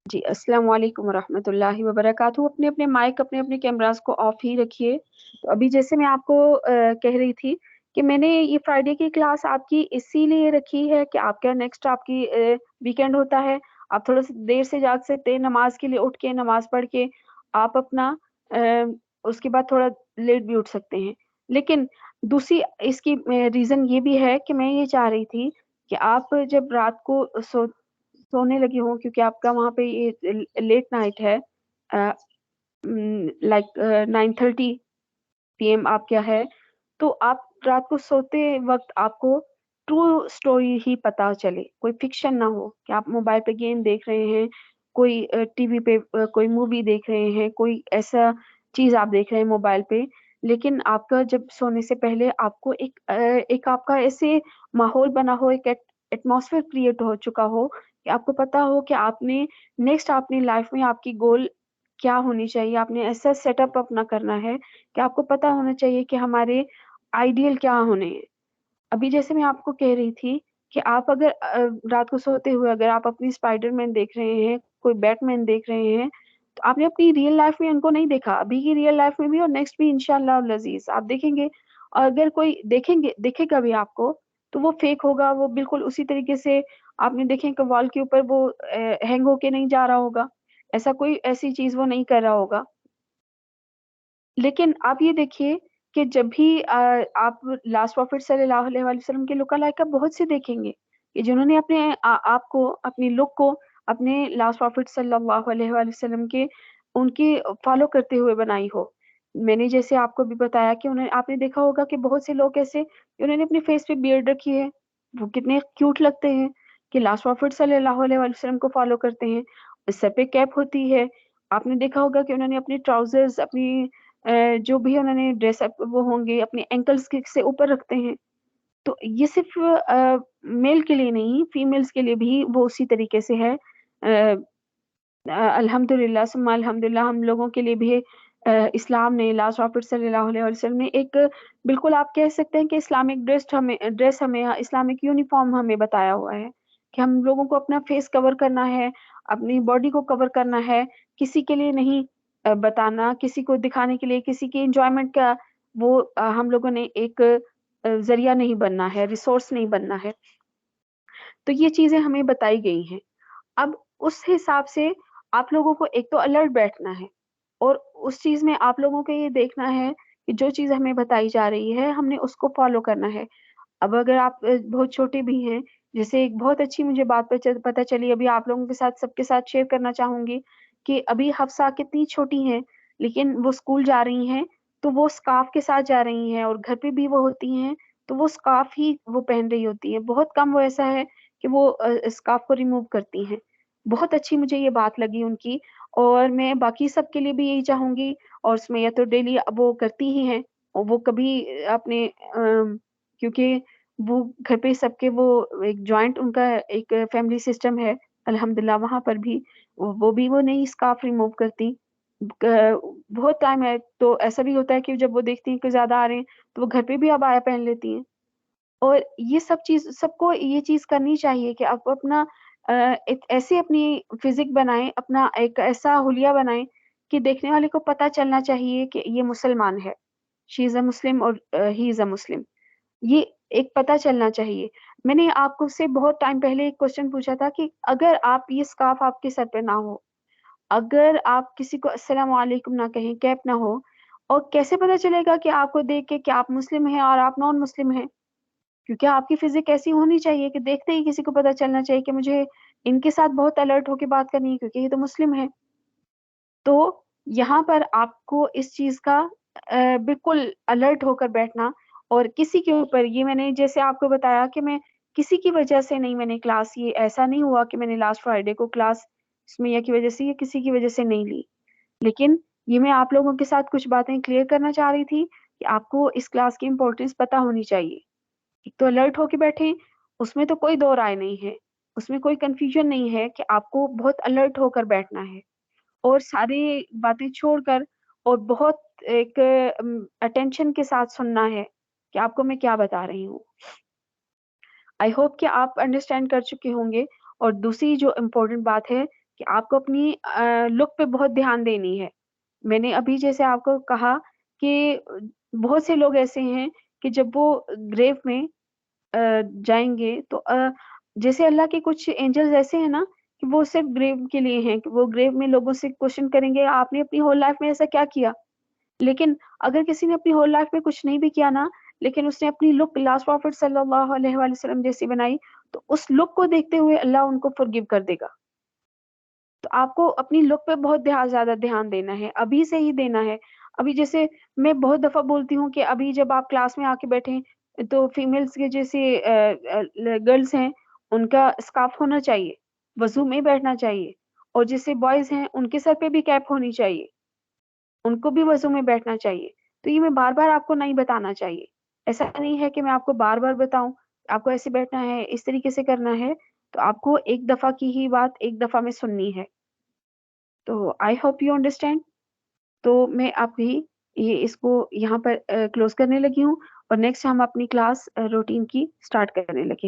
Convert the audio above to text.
जी, अस्सलाम वालेकुम वरहमतुल्लाहि वबरकातुहू। अपने अपने माइक, अपने अपने कैमरास को ऑफ ही रखिए। तो अभी जैसे मैं आपको कह रही थी कि मैंने ये फ्राइडे की क्लास आपकी इसीलिए रखी है कि आपका नेक्स्ट आपकी वीकेंड होता है। आप थोड़ा सा देर से जाग सकते हैं, नमाज के लिए उठ के नमाज पढ़ के आप अपना उसके बाद थोड़ा लेट भी उठ सकते हैं। लेकिन दूसरी इसकी रीजन ये भी है कि मैं ये चाह रही थी कि आप जब रात को सोने लगी हूँ, क्योंकि आपका वहाँ पे ये लेट नाइट है, लाइक 9:30 PM आप क्या है, तो आप रात को सोते वक्त आपको ट्रू स्टोरी ही पता चले, कोई फिक्शन ना हो कि आप मोबाइल पे गेम देख रहे हैं, कोई टीवी पे कोई मूवी देख रहे हैं, कोई ऐसा चीज आप देख रहे हैं मोबाइल पे। लेकिन आपका जब सोने से पहले आपको एक आपका ऐसे माहौल बना हो, एक एटमॉस्फेयर क्रिएट हो चुका हो कि आपको पता हो कि आपने नेक्स्ट अपनी लाइफ में आपकी गोल क्या होनी चाहिए, आपने ऐसा सेटअप अपना करना है कि आपको पता होना चाहिए कि हमारे आइडियल क्या होने हैं। अभी जैसे मैं आपको कह रही थी कि आप अगर रात को सोते हुए अगर आप अपनी स्पाइडरमैन देख रहे हैं, कोई बैटमैन देख रहे हैं, तो आपने अपनी रियल लाइफ में उनको नहीं देखा, अभी की रियल लाइफ में भी और नेक्स्ट भी इंशाल्लाह लजीज आप देखेंगे। और अगर कोई देखेगा भी आपको, तो वो फेक होगा, वो बिल्कुल उसी तरीके से आपने देखें कि वॉल के ऊपर वो हैंग होके नहीं जा रहा होगा, ऐसा कोई ऐसी चीज वो नहीं कर रहा होगा। लेकिन आप ये देखिए कि जब भी आप लास्ट प्रॉफिट सल्लल्लाहु अलैहि वसल्लम के लुक अलाइक बहुत से देखेंगे कि जिन्होंने अपने आप को, अपनी लुक को अपने लास्ट प्रॉफिट सल्लल्लाहु अलैहि वसल्लम के उनके फॉलो करते हुए बनाई हो। मैंने जैसे आपको भी बताया कि उन्हें आपने देखा होगा कि बहुत से लोग ऐसे उन्होंने अपने फेस पे बियर्ड रखी है, वो कितने क्यूट लगते हैं कि लास्ट प्रॉफिट सल्लल्लाहु अलैहि वसल्लम को फॉलो करते हैं। सर पे कैप होती है, आपने देखा होगा कि उन्होंने अपने ट्राउजर्स, अपनी जो भी उन्होंने ड्रेसअप वो होंगे अपने एंकल्स के से ऊपर रखते हैं। तो ये सिर्फ मेल के लिए नहीं, फीमेल्स के लिए भी वो उसी तरीके से है। अल्हम्दुलिल्लाह सुम्मा अल्हम्दुलिल्लाह हम लोगों के लिए भी इस्लाम ने, लास्ट प्रॉफिट सल्लल्लाहु अलैहि वसल्लम ने एक बिल्कुल आप कह सकते हैं कि इस्लामिक ड्रेस हमें इस्लामिक यूनिफॉर्म हमें बताया हुआ है कि हम लोगों को अपना फेस कवर करना है, अपनी बॉडी को कवर करना है, किसी के लिए नहीं बताना, किसी को दिखाने के लिए, किसी की एंजॉयमेंट का वो हम लोगों ने एक जरिया नहीं बनना है, रिसोर्स नहीं बनना है। तो ये चीजें हमें बताई गई हैं। अब उस हिसाब से आप लोगों को एक तो अलर्ट बैठना है, और उस चीज में आप लोगों को ये देखना है कि जो चीज हमें बताई जा रही है हमने उसको फॉलो करना है। अब अगर आप बहुत छोटे भी हैं, जैसे एक बहुत अच्छी मुझे बात पता चली, अभी आप लोगों के साथ सबके साथ शेयर करना चाहूंगी कि अभी हफ्सा कितनी छोटी हैं, लेकिन वो स्कूल जा रही हैं, तो वो स्कार्फ के साथ जा रही हैं, और घर पे भी वो होती हैं तो वो स्कार्फ ही वो पहन रही होती है, बहुत कम वो ऐसा है कि वो स्कार्फ को रिमूव करती हैं। बहुत अच्छी मुझे ये बात लगी उनकी, और मैं बाकी सबके लिए भी यही चाहूंगी। और उसमें या तो डेली वो करती ही हैं, और वो कभी अपने क्योंकि वो घर पे सबके वो एक जॉइंट उनका एक फैमिली सिस्टम है, अल्हम्दुलिल्लाह वहां पर भी वो भी वो नहीं स्कार्फ रिमूव करती। बहुत टाइम है तो ऐसा भी होता है कि जब वो देखती हैं कि ज्यादा आ रहे हैं, तो वो घर पे भी अबाया पहन लेती हैं। और ये सब चीज सबको ये चीज करनी चाहिए कि आप अपना एक ऐसे अपनी फिजिक बनाएं, अपना एक ऐसा हुलिया बनाएं कि देखने वाले को पता चलना चाहिए कि ये मुसलमान है, शी इज अ मुस्लिम और ही इज अ मुस्लिम। ये एक पता चलना चाहिए। मैंने आपको से बहुत टाइम पहले एक क्वेश्चन पूछा था कि अगर आप ये स्कार्फ आपके सर पे ना हो, अगर आप किसी को अस्सलाम वालेकुम ना कहें, कैप ना हो, और कैसे पता चलेगा कि आपको देख के कि आप मुस्लिम हैं और आप नॉन मुस्लिम हैं? क्योंकि आपकी फिजिक ऐसी होनी चाहिए कि देखते ही किसी को पता चलना चाहिए कि मुझे इनके साथ बहुत अलर्ट होकर बात करनी है, क्योंकि ये तो मुस्लिम है। तो यहाँ पर आपको इस चीज का बिल्कुल अलर्ट होकर बैठना। और किसी के ऊपर, ये मैंने जैसे आपको बताया कि मैं किसी की वजह से नहीं, मैंने क्लास, ये ऐसा नहीं हुआ कि मैंने लास्ट फ्राइडे को क्लास सुमैया की वजह से या किसी की वजह से नहीं ली। लेकिन ये मैं आप लोगों के साथ कुछ बातें क्लियर करना चाह रही थी कि आपको इस क्लास की इम्पोर्टेंस पता होनी चाहिए। एक तो अलर्ट होके बैठे, उसमें तो कोई दो राय नहीं है, उसमें कोई कंफ्यूजन नहीं है कि आपको बहुत अलर्ट होकर बैठना है, और सारी बातें छोड़कर और बहुत एक अटेंशन के साथ सुनना है कि आपको मैं क्या बता रही हूँ। आई होप कि आप अंडरस्टैंड कर चुके होंगे। और दूसरी जो इम्पोर्टेंट बात है कि आपको अपनी लुक पे बहुत ध्यान देनी है। मैंने अभी जैसे आपको कहा कि बहुत से लोग ऐसे हैं कि जब वो ग्रेव में जाएँगे तो जैसे अल्लाह के कुछ एंजल्स ऐसे हैं ना कि वो सिर्फ़ ग्रेव के लिए हैं कि वो ग्रेव में लोगों से क्वेश्चन करेंगे, आपने अपनी होल लाइफ़ में ऐसा क्या किया? लेकिन अगर किसी ने अपनी होल लाइफ़ में कुछ नहीं भी किया ना, लेकिन उसने अपनी लुक लास्ट प्रॉफिट सल्लल्लाहु अलैहि वसल्लम जैसी बनाई, तो उस लुक को देखते हुए अल्लाह उनको फ़ॉरगिव कर देगा। तो आपको अपनी लुक पे बहुत ज़्यादा ध्यान देना है, अभी से ही देना है। अभी जैसे मैं बहुत दफ़ा बोलती हूँ कि अभी जब आप क्लास में आके बैठें, तो फीमेल्स के जैसे गर्ल्स हैं, उनका स्कार्फ होना चाहिए, वज़ू में बैठना चाहिए और जैसे बॉयज़ हैं, उनके सर पे भी कैप होनी चाहिए, उनको भी वज़ू में बैठना चाहिए। तो ये मैं बार-बार आपको नहीं बताना चाहिए। ऐसा नहीं है कि मैं आपको बार-बार बताऊँ, आपको ऐसे बैठना है, इस तरीके से करना है, तो आपको एक दफ़ा की ही बात एक दफ़ा में सुननी है। तो आई होप यू अंडरस्टैंड। तो मैं अभी ये इसको यहाँ पर क्लोज़ करने लगी हूँ और नेक्स्ट हम अपनी क्लास रूटीन की स्टार्ट करने लगे।